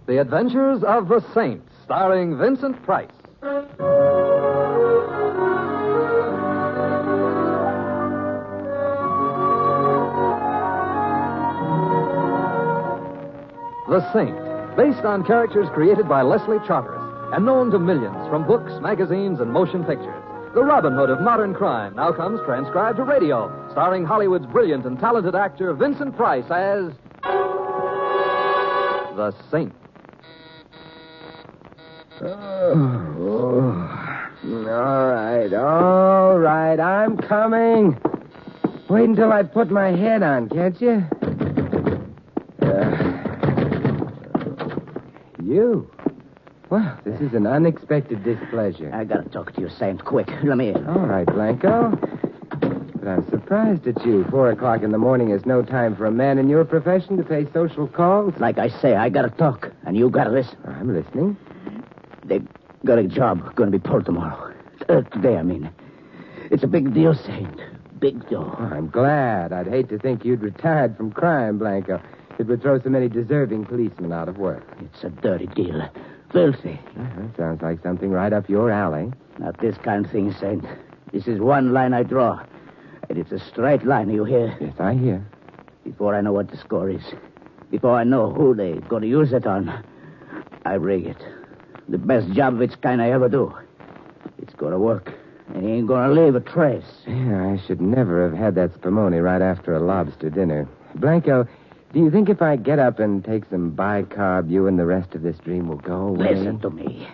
The Adventures of the Saint, starring Vincent Price. The Saint, based on characters created by Leslie Charteris and known to millions from books, magazines, and motion pictures. The Robin Hood of modern crime now comes transcribed to radio, starring Hollywood's brilliant and talented actor Vincent Price as the Saint. All right, I'm coming. Wait until I put my head on, can't you? You? Well, this is an unexpected displeasure. I gotta talk to you, Saint, quick. Let me in. All right, Blanco. But I'm surprised at you. 4 o'clock in the morning is no time for a man in your profession to pay social calls. Like I say, I gotta talk, and you gotta listen. I'm listening. They got a job gonna be pulled tomorrow. Today, I mean. It's a big deal, Saint. Big deal. Oh, I'm glad. I'd hate to think you'd retired from crime, Blanco. It would throw so many deserving policemen out of work. It's a dirty deal. Filthy. Sounds like something right up your alley. Not this kind of thing, Saint. This is one line I draw. And it's a straight line, you hear? Yes, I hear. Before I know what the score is, before I know who they're going to use it on, I rig it. The best job of its kind I ever do. It's going to work. And he ain't going to leave a trace. Yeah, I should never have had that spumoni right after a lobster dinner. Blanco, do you think if I get up and take some bicarb, you and the rest of this dream will go away? Listen to me.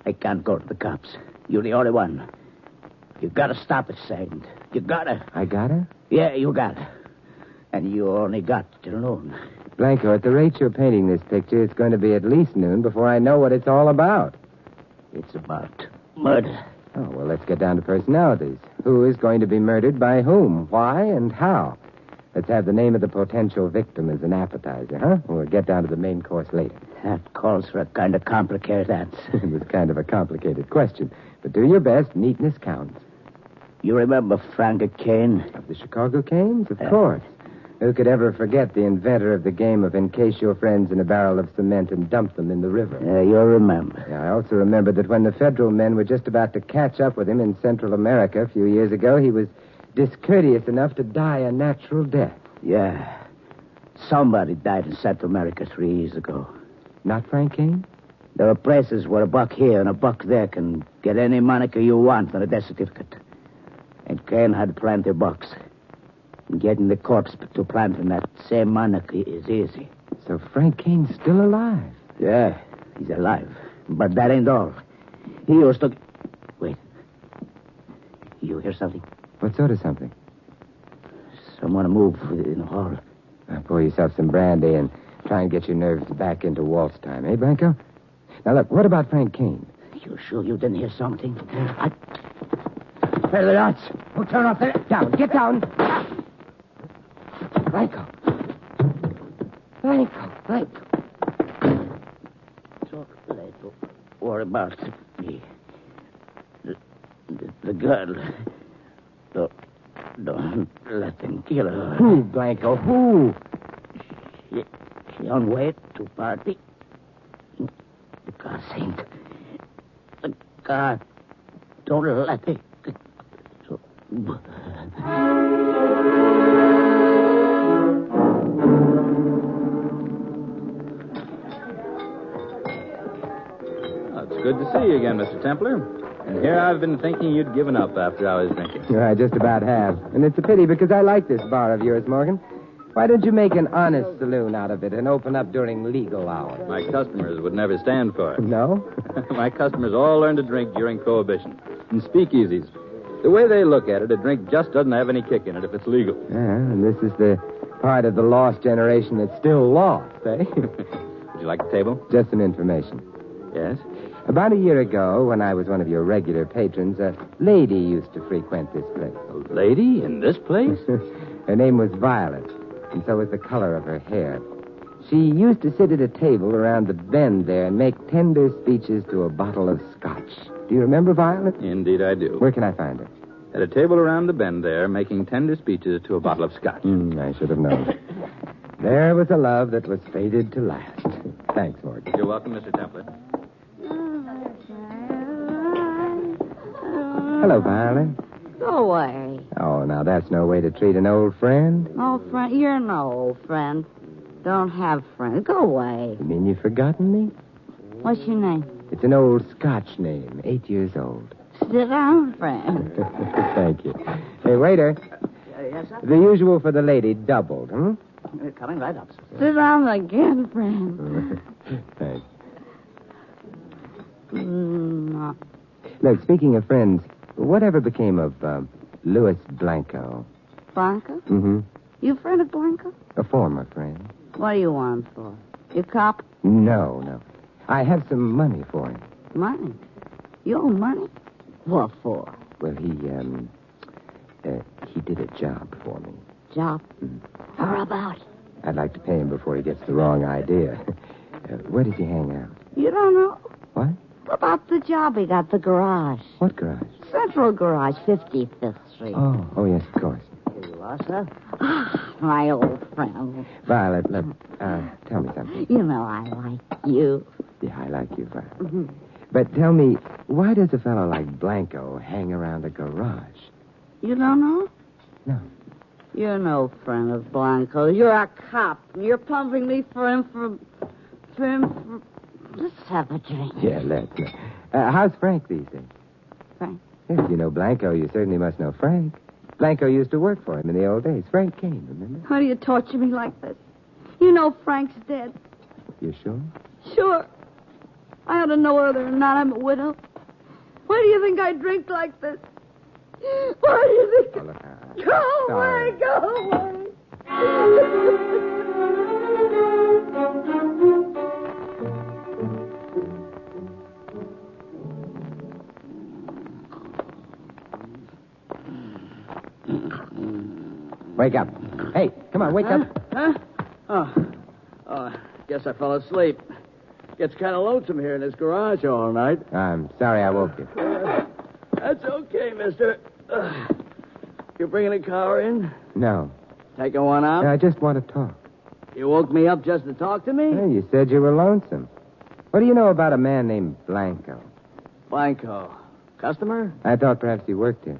I can't go to the cops. You're the only one. You gotta stop it, Saint. You gotta. I gotta? Yeah, you gotta. And you only got till noon. Blanco, at the rate you're painting this picture, it's going to be at least noon before I know what it's all about. It's about murder. Oh, well, let's get down to personalities. Who is going to be murdered by whom? Why and how? Let's have the name of the potential victim as an appetizer, huh? We'll get down to the main course later. That calls for a kind of complicated answer. It was kind of a complicated question. But do your best. Neatness counts. You remember Frank Kane? Of the Chicago Canes? Of course. Who could ever forget the inventor of the game of encase your friends in a barrel of cement and dump them in the river? You'll remember. Yeah, I also remember that when the federal men were just about to catch up with him in Central America a few years ago, he was discourteous enough to die a natural death. Yeah. Somebody died in Central America 3 years ago. Not Frank Kane? There are places where a buck here and a buck there can get any moniker you want on a death certificate. And Kane had plenty of bucks. And getting the corpse to planting that same moniker is easy. So Frank Kane's still alive? Yeah, he's alive. But that ain't all. He used to... Wait. You hear something? What sort of something? Someone move in the hall. Pour yourself some brandy and try and get your nerves back into waltz time, eh, Blanco? Now, look, what about Frank Kane? You sure you didn't hear something? Where are the lights? Oh, turn off there. Down, get down. Blanco. Talk later. Worry about me. The girl. Don't let them kill her. Who, Blanco? Who? She on way to party. The car, Saint. The car. Don't let it. It's good to see you again, Mr. Templar. And here I've been thinking you'd given up after I was drinking. I just about have. And it's a pity because I like this bar of yours, Morgan. Why don't you make an honest saloon out of it and open up during legal hours? My customers would never stand for it. No? My customers all learned to drink during Prohibition. In speakeasies. The way they look at it, a drink just doesn't have any kick in it if it's legal. Yeah, and this is the part of the lost generation that's still lost, eh? Would you like the table? Just some information. Yes? About a year ago, when I was one of your regular patrons, a lady used to frequent this place. A lady in this place? Her name was Violet, and so was the color of her hair. She used to sit at a table around the bend there and make tender speeches to a bottle of scotch. Do you remember Violet? Indeed I do. Where can I find her? At a table around the bend there, making tender speeches to a bottle of scotch. I should have known. There was a love that was fated to last. Thanks, Morgan. You're welcome, Mr. Templer. Hello, Violet. Go away. Oh, now that's no way to treat an old friend. Old friend? You're no old friend. Don't have friends. Go away. You mean you've forgotten me? What's your name? It's an old Scotch name, 8 years old. Sit down, friend. Thank you. Hey, waiter. Yes, sir? The usual for the lady, doubled, hmm? Coming right up, sir. Sit down again, friend. Thanks. No. Look, speaking of friends, whatever became of Louis Blanco? Blanca? Mm-hmm. You friend of Blanca? A former friend. What do you want him for? You cop? No. I have some money for him. Money? You owe money? What for? Well, he did a job for me. Job? How about? I'd like to pay him before he gets the wrong idea. Where does he hang out? You don't know? What? About the job he got, the garage. What garage? Central Garage, 55th Street. Oh, yes, of course. Here you are, sir. My old friend. Violet, look, tell me something. You know I like you. Yeah, I like you, Violet. But tell me, why does a fellow like Blanco hang around a garage? You don't know? No. You're no friend of Blanco. You're a cop. You're pumping me for him. Let's have a drink. Yeah, let's. How's Frank these days? Frank? Yes, if you know Blanco, you certainly must know Frank. Blanco used to work for him in the old days. Frank came, remember? How do you torture me like this? You know Frank's dead. You sure? Sure. I ought to know whether or not I'm a widow. Why do you think I drink like this? Why do you think... Oh, look, Go sorry. away, go away. Wake up. Hey, come on, wake up. Huh? Oh, guess I fell asleep. Gets kind of lonesome here in this garage all night. I'm sorry I woke you. That's okay, mister. You bringing a car in? No. Taking one out? I just want to talk. You woke me up just to talk to me? Hey, you said you were lonesome. What do you know about a man named Blanco? Blanco. Customer? I thought perhaps he worked here.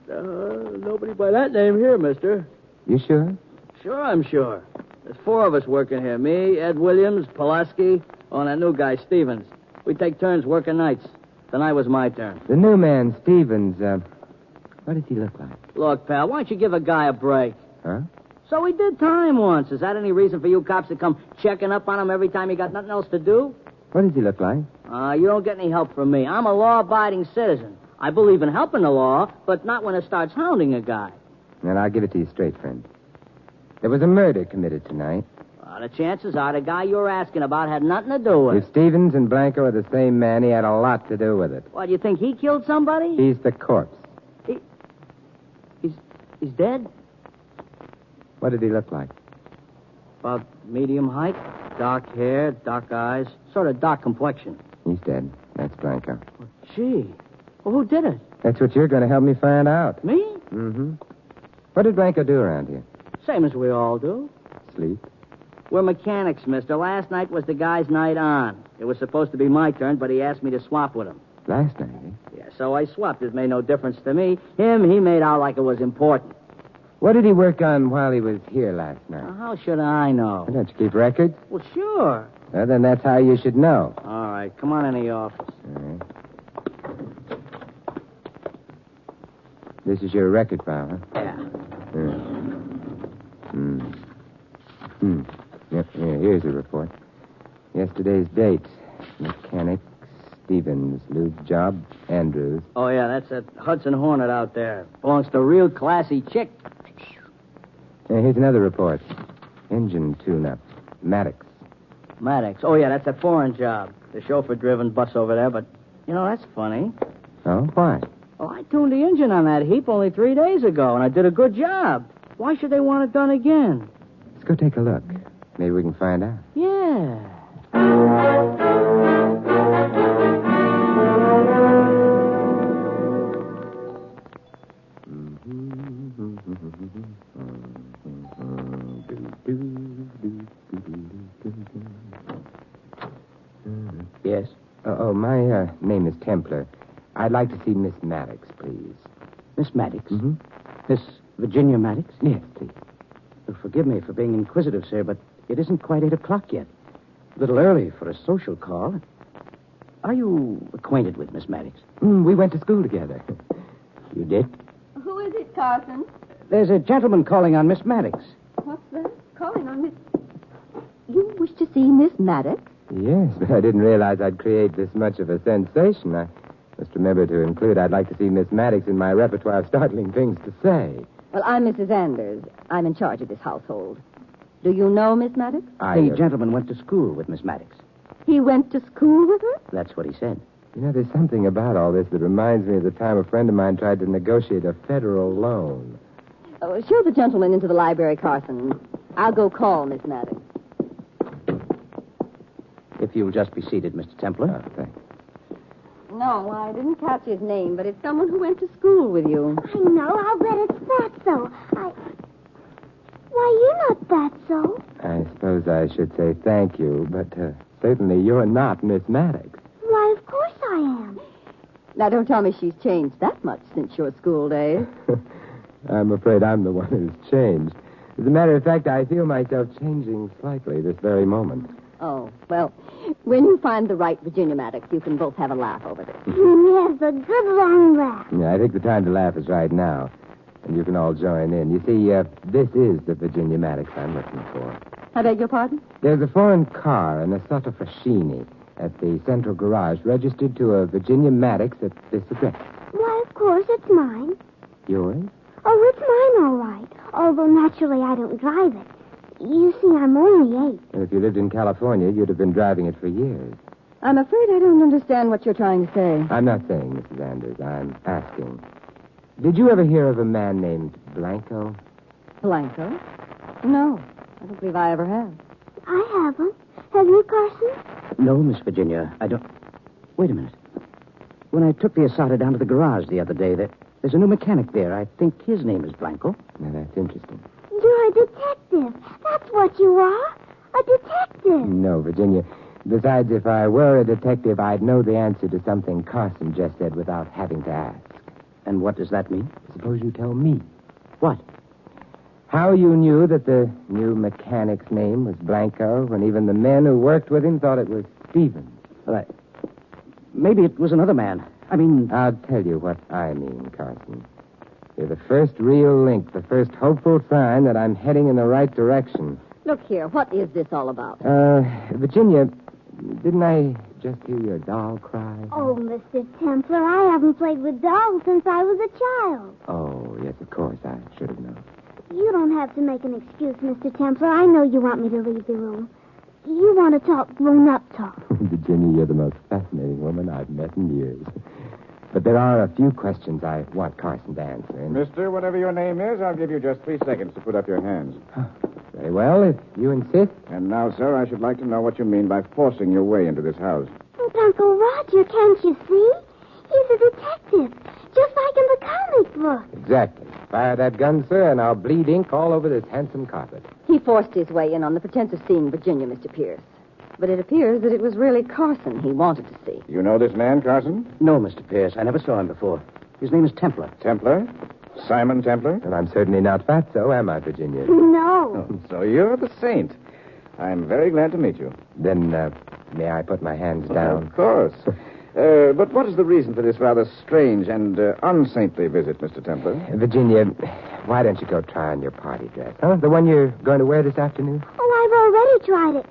Nobody by that name here, mister. You sure? Sure, I'm sure. There's 4 of us working here. Me, Ed Williams, Pulaski, and that new guy, Stevens. We take turns working nights. Tonight was my turn. The new man, Stevens, what does he look like? Look, pal, why don't you give a guy a break? Huh? So he did time once. Is that any reason for you cops to come checking up on him every time you got nothing else to do? What does he look like? You don't get any help from me. I'm a law-abiding citizen. I believe in helping the law, but not when it starts hounding a guy. And I'll give it to you straight, friend. There was a murder committed tonight. The chances are the guy you're asking about had nothing to do with If it. Stevens and Blanco are the same man, he had a lot to do with it. What, you think he killed somebody? He's the corpse. He's dead? What did he look like? About medium height, dark hair, dark eyes, sort of dark complexion. He's dead. That's Blanco. Gee. Well, who did it? That's what you're going to help me find out. Me? Mm-hmm. What did Blanco do around here? Same as we all do. Sleep? We're mechanics, mister. Last night was the guy's night on. It was supposed to be my turn, but he asked me to swap with him. Last night, eh? Yeah, so I swapped. It made no difference to me. He made out like it was important. What did he work on while he was here last night? Now, how should I know? Don't you keep records? Well, sure. Well, then that's how you should know. All right, come on in the office. All right. This is your record file, huh? Yeah. Yep, here's the report. Yesterday's date. Mechanic, Stevens. Lou's job, Andrews. Oh, yeah, that's that Hudson Hornet out there. Belongs to a real classy chick. Here's another report. Engine tune-up. Maddox. Maddox. Oh, yeah, that's a foreign job. The chauffeur-driven bus over there, but, that's funny. Oh, why? Oh, I tuned the engine on that heap only 3 days ago, and I did a good job. Why should they want it done again? Let's go take a look. Maybe we can find out. Yeah. Oh, my name is Templar. I'd like to see Miss Maddox, please. Miss Maddox? Mm-hmm. Miss Virginia Maddox? Yes, please. Well, forgive me for being inquisitive, sir, but it isn't quite 8 o'clock yet. A little early for a social call. Are you acquainted with Miss Maddox? We went to school together. You did? Who is it, Carson? There's a gentleman calling on Miss Maddox. What's that? Calling on Miss... You wish to see Miss Maddox? Yes, but I didn't realize I'd create this much of a sensation. I must remember to include I'd like to see Miss Maddox in my repertoire of startling things to say. Well, I'm Mrs. Anders. I'm in charge of this household. Do you know Miss Maddox? The gentleman went to school with Miss Maddox. He went to school with her? That's what he said. You know, there's something about all this that reminds me of the time a friend of mine tried to negotiate a federal loan. Oh, show the gentleman into the library, Carson. I'll go call Miss Maddox. If you'll just be seated, Mr. Templar. Oh, thanks. No, I didn't catch his name, but it's someone who went to school with you. I know. I'll bet it's Fatso. Why, you're not Fatso. I suppose I should say thank you, but certainly you're not Miss Maddox. Why, of course I am. Now, don't tell me she's changed that much since your school days. I'm afraid I'm the one who's changed. As a matter of fact, I feel myself changing slightly this very moment. Oh, well, when you find the right Virginia Maddox, you can both have a laugh over this. Yes, a good long laugh. Yeah, I think the time to laugh is right now. And you can all join in. You see, this is the Virginia Maddox I'm looking for. I beg your pardon? There's a foreign car, an Assetto Fascini, at the central garage, registered to a Virginia Maddox at this address. Why, of course, it's mine. Yours? Oh, it's mine, all right. Although, naturally, I don't drive it. You see, I'm only 8. And if you lived in California, you'd have been driving it for years. I'm afraid I don't understand what you're trying to say. I'm not saying, Mrs. Anders. I'm asking. Did you ever hear of a man named Blanco? Blanco? No, I don't believe I ever have. I haven't. Have you, Carson? No, Miss Virginia, I don't... Wait a minute. When I took the Asada down to the garage the other day, there's a new mechanic there. I think his name is Blanco. Now, that's interesting. You're a detective. That's what you are. A detective. No, Virginia. Besides, if I were a detective, I'd know the answer to something Carson just said without having to ask. And what does that mean? Suppose you tell me. What? How you knew that the new mechanic's name was Blanco when even the men who worked with him thought it was Stevens. Well, maybe it was another man. I'll tell you what I mean, Carson. You're the first real link, the first hopeful sign that I'm heading in the right direction. Look here, what is this all about? Virginia, didn't I just hear your doll cry? Oh, Mr. Templar, I haven't played with dolls since I was a child. Oh, yes, of course. I should have known. You don't have to make an excuse, Mr. Templar. I know you want me to leave the room. You want to talk grown-up talk. Virginia, you're the most fascinating woman I've met in years. But there are a few questions I want Carson to answer. And... Mister, whatever your name is, I'll give you just 3 seconds to put up your hands. Very well, if you insist. And now, sir, I should like to know what you mean by forcing your way into this house. But Uncle Roger, can't you see? He's a detective, just like in the comic book. Exactly. Fire that gun, sir, and I'll bleed ink all over this handsome carpet. He forced his way in on the pretense of seeing Virginia, Mr. Pierce. But it appears that it was really Carson he wanted to see. You know this man, Carson? No, Mr. Pierce. I never saw him before. His name is Templar. Templar? Simon Templar? And I'm certainly not Fatso, am I, Virginia? No. Oh, so you're the saint. I'm very glad to meet you. Then, may I put my hands down? Of course. But what is the reason for this rather strange and unsaintly visit, Mr. Templar? Virginia, why don't you go try on your party dress? Huh? The one you're going to wear this afternoon? Oh, I've already tried it.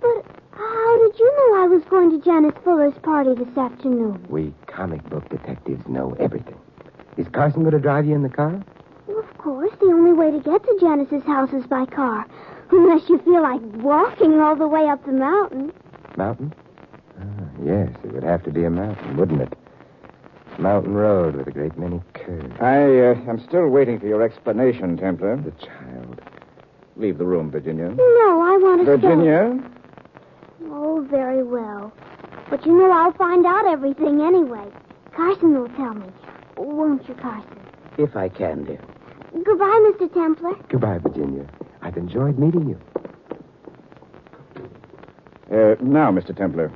But how did you know I was going to Janice Fuller's party this afternoon? We comic book detectives know everything. Is Carson going to drive you in the car? Well, of course. The only way to get to Janice's house is by car. Unless you feel like walking all the way up the mountain. Mountain? Yes, it would have to be a mountain, wouldn't it? Mountain road with a great many curves. I'm still waiting for your explanation, Templar. The child. Leave the room, Virginia. No, I want to Virginia? stay. Oh, very well. But you know I'll find out everything anyway. Carson will tell me. Won't you, Carson? If I can, dear. Goodbye, Mr. Templar. Goodbye, Virginia. I've enjoyed meeting you. Now, Mr. Templar,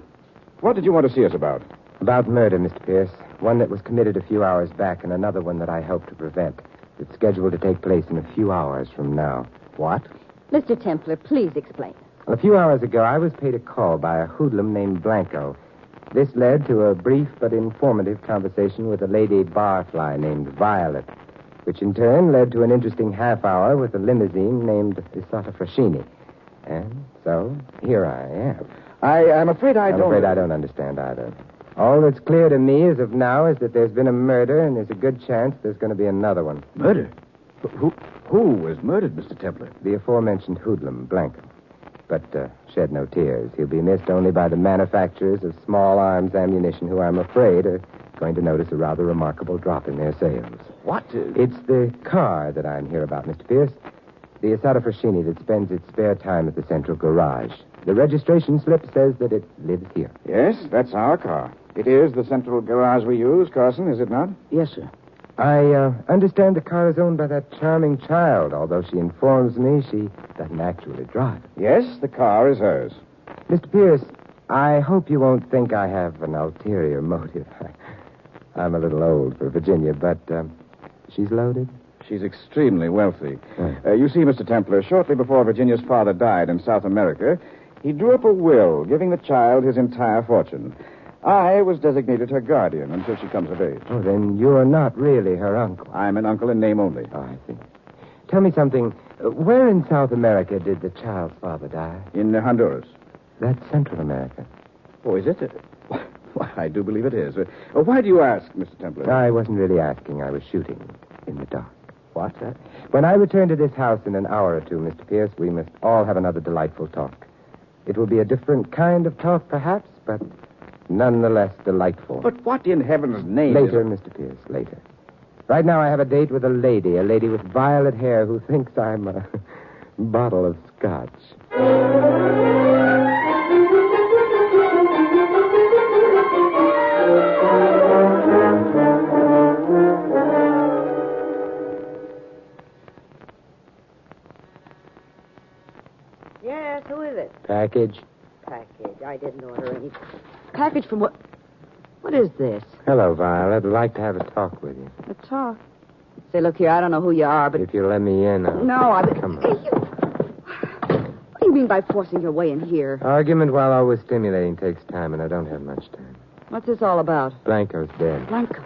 What did you want to see us about? About murder, Mr. Pierce. One that was committed a few hours back and another one that I hope to prevent. It's scheduled to take place in a few hours from now. What? Mr. Templar, please explain. A few hours ago, I was paid a call by a hoodlum named Blanco. This led to a brief but informative conversation with a lady barfly named Violet, which in turn led to an interesting half hour with a limousine named Isata Frashini. And so, here I am. I'm afraid I don't... I'm afraid I don't understand either. All that's clear to me as of now is that there's been a murder, and there's a good chance there's going to be another one. Murder? Who was murdered, Mr. Templar? The aforementioned hoodlum, Blanco. But shed no tears. He'll be missed only by the manufacturers of small arms ammunition who, I'm afraid, are going to notice a rather remarkable drop in their sales. What? It's the car that I'm here about, Mr. Pierce. The Isata Frashini that spends its spare time at the central garage. The registration slip says that it lives here. Yes, that's our car. It is the central garage we use, Carson, is it not? Yes, sir. I understand the car is owned by that charming child, although she informs me she doesn't actually drive. Yes, the car is hers. Mr. Pierce, I hope you won't think I have an ulterior motive. I'm a little old for Virginia, but she's loaded. She's extremely wealthy. You see, Mr. Templar, shortly before Virginia's father died in South America, he drew up a will giving the child his entire fortune. I was designated her guardian until she comes of age. Oh, then you're not really her uncle. I'm an uncle in name only. Oh, I see. Tell me something. Where in South America did the child's father die? In Honduras. That's Central America. Oh, is it? Why, I do believe it is. Why do you ask, Mr. Templar? I wasn't really asking. I was shooting in the dark. What? When I return to this house in an hour or two, Mr. Pierce, we must all have another delightful talk. It will be a different kind of talk, perhaps, but nonetheless delightful. But what in heaven's name Later, Mr. Pierce, later. Right now I have a date with a lady with violet hair who thinks I'm a bottle of scotch. Yes, who is it? Package. Package. I didn't order any. Package from what? What is this? Hello, Violet. I'd like to have a talk with you. A talk. Say, look here, I don't know who you are, but... If you'll let me in, I'll... No, I... Come on. What do you mean by forcing your way in here? Argument, while always stimulating, takes time, and I don't have much time. What's this all about? Blanco's dead. Blanco.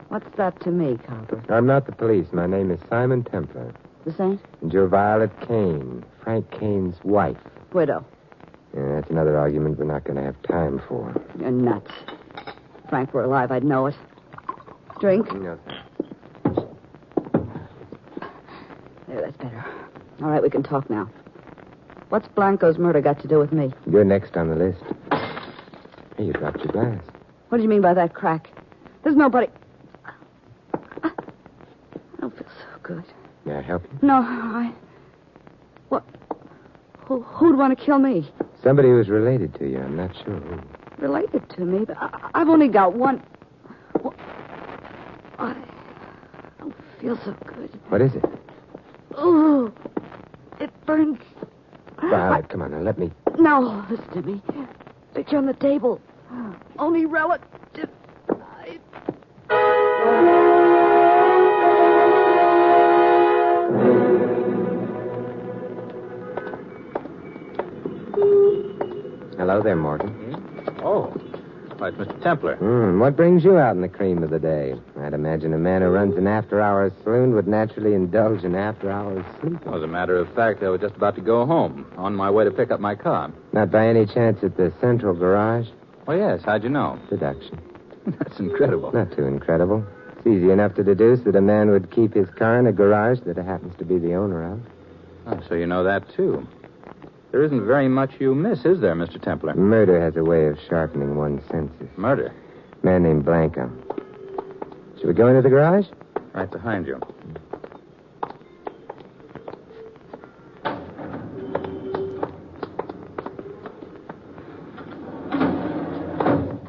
What's that to me, Copper? I'm not the police. My name is Simon Templar. The Saint? And you're Violet Kane, Frank Kane's wife. Widow. Yeah, that's another argument we're not going to have time for. You're nuts. If Frank were alive, I'd know it. Drink? No, thanks. There, that's better. All right, we can talk now. What's Blanco's murder got to do with me? You're next on the list. Hey, you dropped your glass. What do you mean by that crack? There's nobody... I don't feel so good. May I help you? No, What? Who'd want to kill me? Somebody who's related to you. I'm not sure who. Related to me? But I've only got one... I don't feel so good. What is it? Oh, it burns. Violet, come on now. Let me... No, listen to me. Picture on the table. Only relative. Hello there, Morgan. Oh, why, it's Mr. Templar. What brings you out in the cream of the day? I'd imagine a man who runs an after-hours saloon would naturally indulge in after-hours sleep. As a matter of fact, I was just about to go home, on my way to pick up my car. Not by any chance at the central garage? Oh, yes, how'd you know? Deduction. That's incredible. Not too incredible. It's easy enough to deduce that a man would keep his car in a garage that he happens to be the owner of. Oh, so you know that, too. There isn't very much you miss, is there, Mr. Templar? Murder has a way of sharpening one's senses. Murder? Man named Blanco. Should we go into the garage? Right behind you.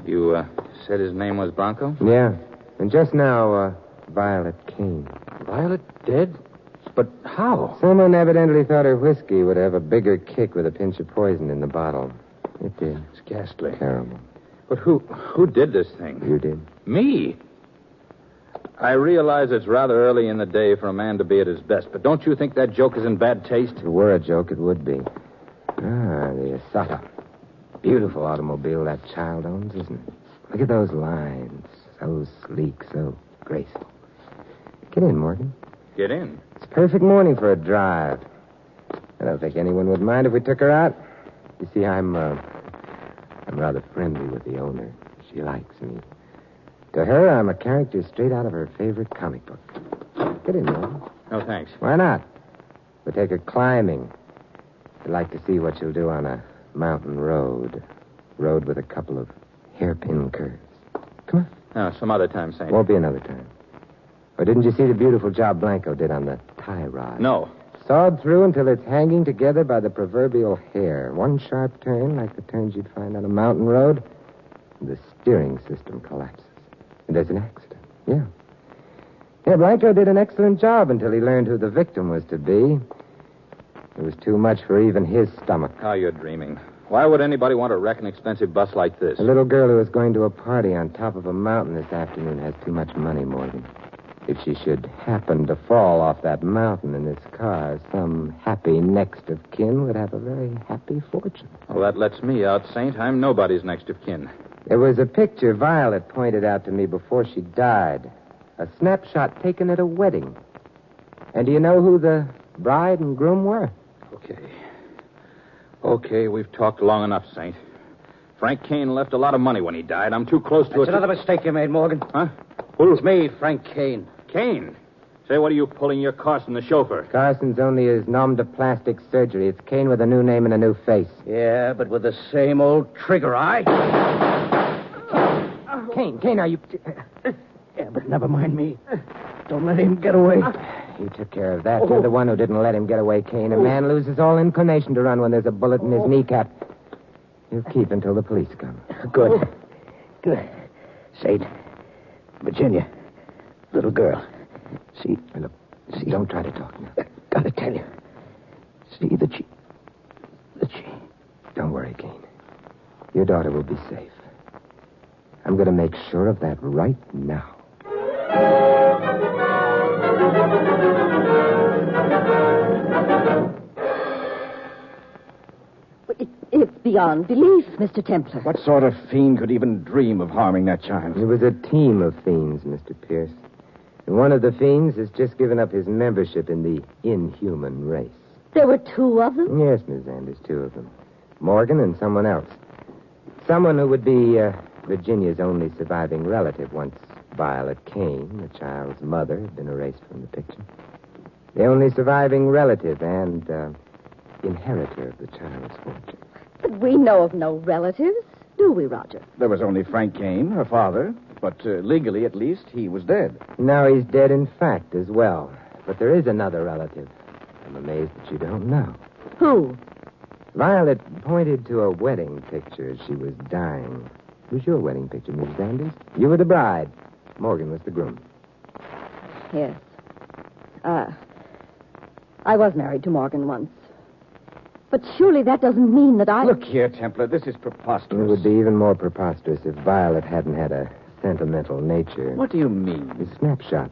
You said his name was Blanco? Yeah. And just now, Violet Kane. Violet dead? But how? Someone evidently thought her whiskey would have a bigger kick with a pinch of poison in the bottle. It did. It's ghastly. Terrible. But who did this thing? You did. Me? I realize it's rather early in the day for a man to be at his best, but don't you think that joke is in bad taste? If it were a joke, it would be. The Asata. Beautiful automobile that child owns, isn't it? Look at those lines. So sleek, so graceful. Get in, Morgan. Get in. It's a perfect morning for a drive. I don't think anyone would mind if we took her out. You see, I'm rather friendly with the owner. She likes me. To her, I'm a character straight out of her favorite comic book. Get in, Morgan. No, thanks. Why not? We'll take her climbing. I'd like to see what she'll do on a mountain road. Road with a couple of hairpin curves. Come on. No, some other time, Saint. Won't be another time. Or didn't you see the beautiful job Blanco did on the tie rod? No. Sawed through until it's hanging together by the proverbial hair. One sharp turn, like the turns you'd find on a mountain road, and the steering system collapses. And there's an accident. Yeah. Yeah, Blanco did an excellent job until he learned who the victim was to be. It was too much for even his stomach. Oh, you're dreaming. Why would anybody want to wreck an expensive bus like this? A little girl who was going to a party on top of a mountain this afternoon has too much money, Morgan. If she should happen to fall off that mountain in this car, some happy next of kin would have a very happy fortune. Well, that lets me out, Saint. I'm nobody's next of kin. There was a picture Violet pointed out to me before she died. A snapshot taken at a wedding. And do you know who the bride and groom were? Okay, we've talked long enough, Saint. Frank Kane left a lot of money when he died. I'm too close to it. That's another mistake you made, Morgan. Huh? It's me, Frank Kane. Kane? Say, what are you pulling your Carson, the chauffeur? Carson's only his nom de plastic surgery. It's Kane with a new name and a new face. Yeah, but with the same old trigger eye. Kane, are you... Yeah, but never mind me. Don't let him get away. You took care of that. You're the one who didn't let him get away, Kane. A man loses all inclination to run when there's a bullet in his kneecap. He'll keep until the police come. Good. Saint, Virginia, little girl. See, Look, don't try to talk now. Gotta tell you. See that she... Don't worry, Kane. Your daughter will be safe. I'm going to make sure of that right now. It's beyond belief, Mr. Templar. What sort of fiend could even dream of harming that child? It was a team of fiends, Mr. Pierce. And one of the fiends has just given up his membership in the inhuman race. There were two of them? Yes, Miss Anders, two of them. Morgan and someone else. Someone who would be Virginia's only surviving relative once Violet Kane, the child's mother, had been erased from the picture. The only surviving relative and inheritor of the child's fortune. But we know of no relatives, do we, Roger? There was only Frank Kane, her father, but legally, at least, he was dead. Now he's dead in fact as well. But there is another relative. I'm amazed that you don't know. Who? Violet pointed to a wedding picture as she was dying. It was your wedding picture, Mrs. Anders. You were the bride. Morgan was the groom. Yes. I was married to Morgan once. But surely that doesn't mean that I... Look here, Templar, this is preposterous. It would be even more preposterous if Violet hadn't had a sentimental nature. What do you mean? The snapshot.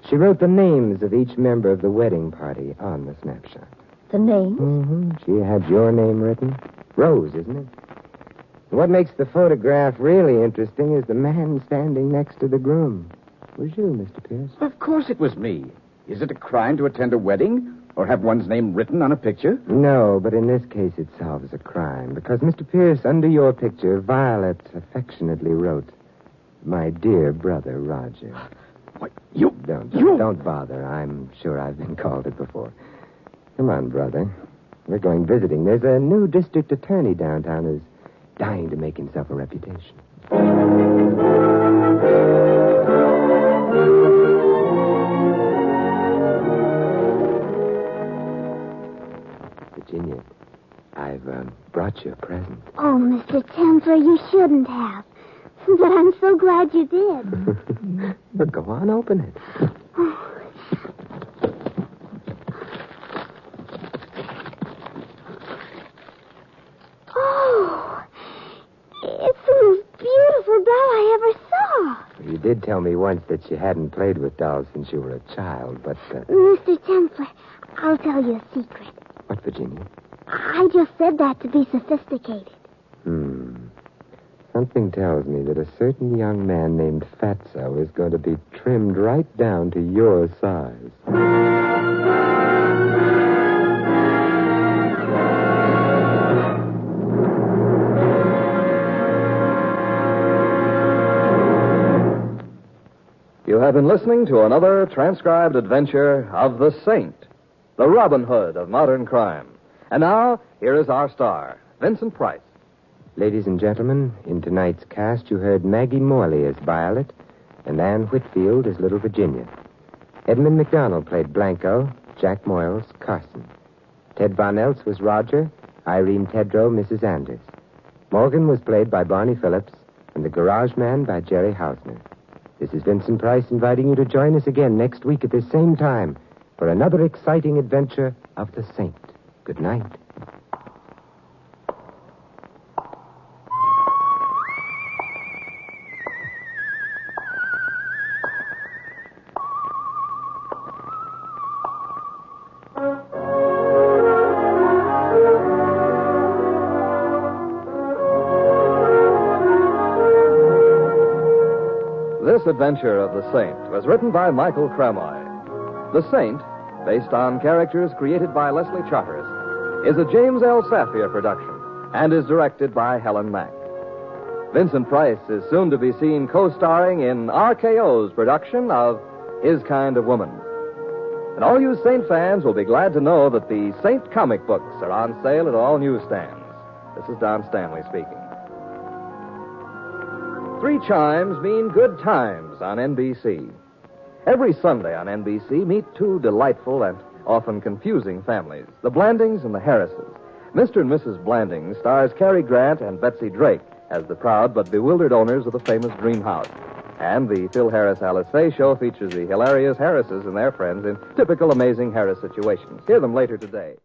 She wrote the names of each member of the wedding party on the snapshot. The names? Mm-hmm. She had your name written. Rose, isn't it? What makes the photograph really interesting is the man standing next to the groom. It was you, Mr. Pierce. Of course it was me. Is it a crime to attend a wedding or have one's name written on a picture? No, but in this case it solves a crime. Because, Mr. Pierce, under your picture, Violet affectionately wrote, "My dear brother, Roger." What, you... Don't bother. I'm sure I've been called it before. Come on, brother. We're going visiting. There's a new district attorney downtown who's dying to make himself a reputation. Virginia, I've brought you a present. Oh, Mr. Templar, you shouldn't have. But I'm so glad you did. But go on, open it. Oh. did tell me once that you hadn't played with dolls since you were a child, but... Mr. Templar, I'll tell you a secret. What, Virginia? I just said that to be sophisticated. Something tells me that a certain young man named Fatso is going to be trimmed right down to your size. You have been listening to another transcribed adventure of the Saint, the Robin Hood of modern crime. And now, here is our star, Vincent Price. Ladies and gentlemen, in tonight's cast, you heard Maggie Morley as Violet and Anne Whitfield as Little Virginia. Edmund McDonald played Blanco, Jack Moyles, Carson. Ted Von Eltz was Roger, Irene Tedrow, Mrs. Anders. Morgan was played by Barney Phillips, and the Garage Man by Jerry Hausner. This is Vincent Price inviting you to join us again next week at this same time for another exciting adventure of the Saint. Good night. This adventure of the Saint was written by Michael Cramoy. The Saint, based on characters created by Leslie Charteris, is a James L. Safier production and is directed by Helen Mack. Vincent Price is soon to be seen co-starring in RKO's production of His Kind of Woman. And all you Saint fans will be glad to know that the Saint comic books are on sale at all newsstands. This is Don Stanley speaking. 3 chimes mean good times on NBC. Every Sunday on NBC, meet 2 delightful and often confusing families, the Blandings and the Harrises. Mr. and Mrs. Blanding stars Cary Grant and Betsy Drake as the proud but bewildered owners of the famous Dream House. And the Phil Harris Alice Faye show features the hilarious Harrises and their friends in typical amazing Harris situations. Hear them later today.